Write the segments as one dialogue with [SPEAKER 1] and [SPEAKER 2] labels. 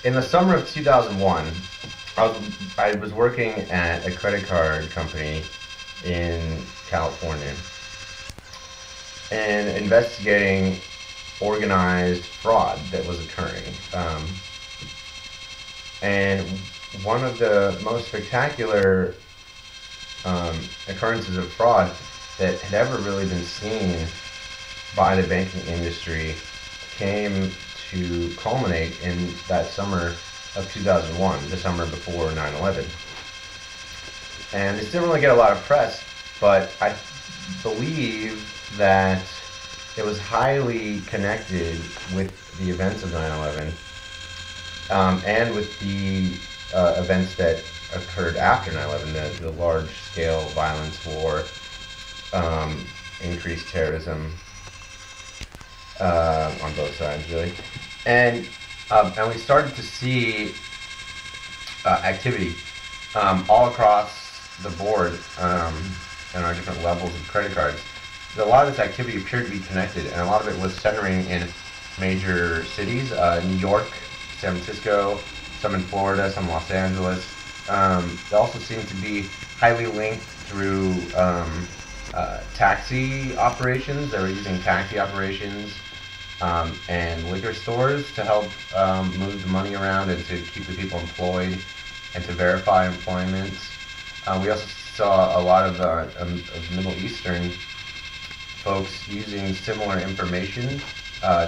[SPEAKER 1] in the summer of 2001, I was working at a credit card company in California and investigating organized fraud that was occurring. And one of the most spectacular occurrences of fraud that had ever really been seen by the banking industry came to culminate in that summer of 2001, the summer before 9/11. And this didn't really get a lot of press, but I believe that it was highly connected with the events of 9/11 and with the events that occurred after 9/11, the large-scale violence, war, increased terrorism on both sides, really. And we started to see activity all across the board in our different levels of credit cards. A lot of this activity appeared to be connected, and a lot of it was centering in major cities, New York, San Francisco, some in Florida, some in Los Angeles. They also seemed to be highly linked through taxi operations. They were using taxi operations and liquor stores to help move the money around and to keep the people employed and to verify employment. We also saw a lot of Middle Eastern folks using similar information,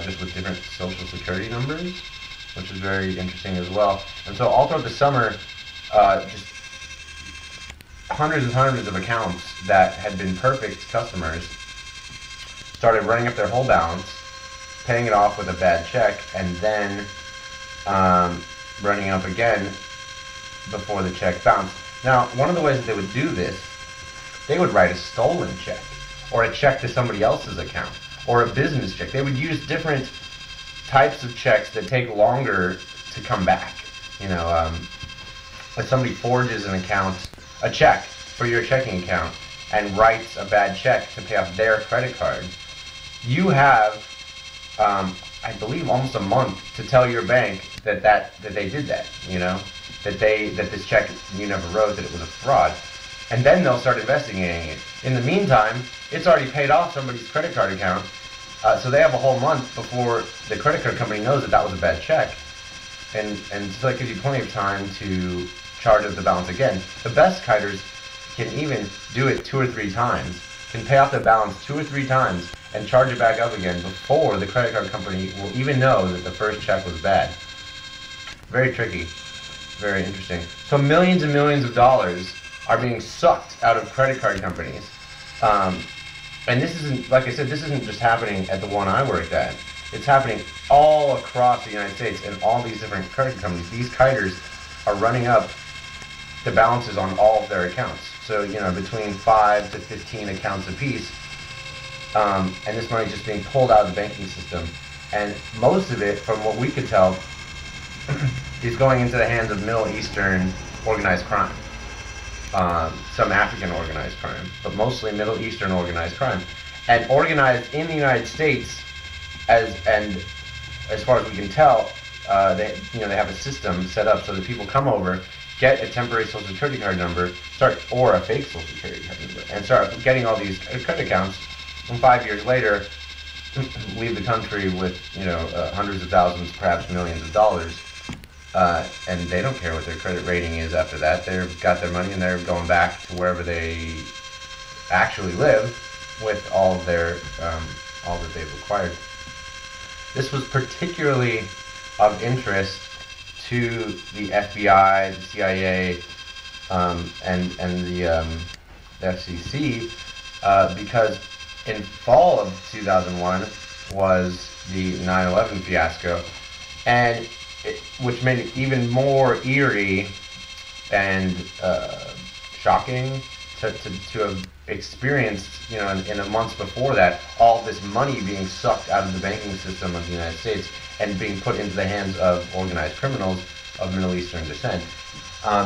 [SPEAKER 1] just with different social security numbers, which is very interesting as well. And so all throughout the summer, just hundreds and hundreds of accounts that had been perfect customers started running up their whole balance, paying it off with a bad check, and then running up again before the check bounced. Now, one of the ways that they would do this, they would write a stolen check, or a check to somebody else's account, or a business check. They would use different types of checks that take longer to come back. You know, if somebody forges a check for your checking account and writes a bad check to pay off their credit card, you have, I believe, almost a month to tell your bank that they did that. You know, that this check you never wrote, that it was a fraud, and then they'll start investigating it. In the meantime, it's already paid off somebody's credit card account, so they have a whole month before the credit card company knows that was a bad check, and so that gives you plenty of time to charge up the balance again. The best kiters can even do it 2 or 3 times, can pay off the balance 2 or 3 times and charge it back up again before the credit card company will even know that the first check was bad. Very tricky, very interesting. So millions and millions of dollars are being sucked out of credit card companies. And this isn't, like I said, this isn't just happening at the one I worked at. It's happening all across the United States and all these different credit companies. These kiters are running up the balances on all of their accounts. So, you know, between 5 to 15 accounts apiece. And this money is just being pulled out of the banking system. And most of it, from what we could tell, is going into the hands of Middle Eastern organized crime. Some African organized crime, but mostly Middle Eastern organized crime. And organized in the United States, as far as we can tell, they have a system set up so that people come over, get a temporary social security card number, or a fake social security card number, and start getting all these credit accounts, and 5 years later, leave the country with, you know, hundreds of thousands, perhaps millions of dollars. And they don't care what their credit rating is after that. They've got their money and they're going back to wherever they actually live with all of their all that they've acquired. This was particularly of interest to the FBI, the CIA, and the FCC, because in fall of 2001 was the 9/11 fiasco, and which made it even more eerie and shocking to have experienced, you know, in the months before that, all this money being sucked out of the banking system of the United States and being put into the hands of organized criminals of Middle Eastern descent.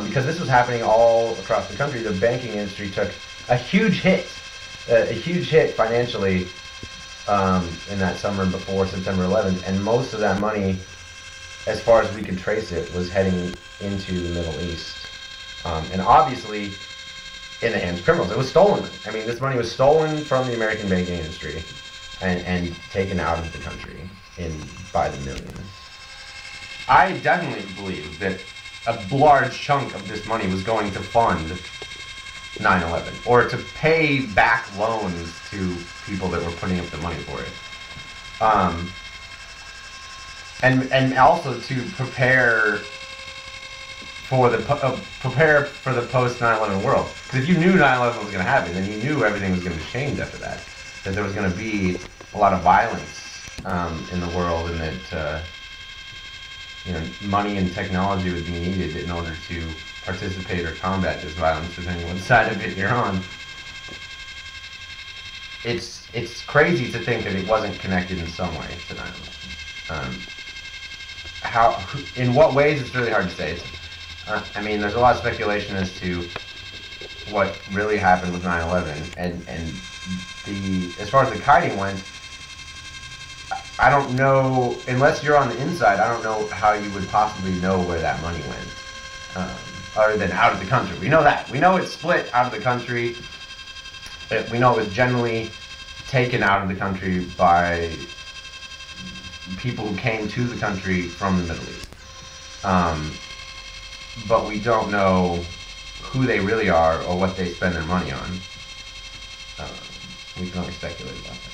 [SPEAKER 1] Because this was happening all across the country, the banking industry took a huge hit financially in that summer before September 11th, and most of that money as far as we could trace it, was heading into the Middle East. And obviously, in the hands of criminals. It was stolen. I mean, this money was stolen from the American banking industry and taken out of the country by the millions. I definitely believe that a large chunk of this money was going to fund 9/11, or to pay back loans to people that were putting up the money for it. And also to prepare for the post 9/11 world. Because if you knew 9/11 was going to happen, then you knew everything was going to change after that. That there was going to be a lot of violence in the world, and that money and technology would be needed in order to participate or combat this violence, depending on what side of it you're on. It's crazy to think that it wasn't connected in some way to 9/11. In what ways, it's really hard to say. I mean, there's a lot of speculation as to what really happened with 9/11, and as far as the kiting went, I don't know, unless you're on the inside, I don't know how you would possibly know where that money went, other than out of the country. We know that. We know it's split out of the country. We know it was generally taken out of the country by people who came to the country from the Middle East. But we don't know who they really are or what they spend their money on. We can only speculate about that.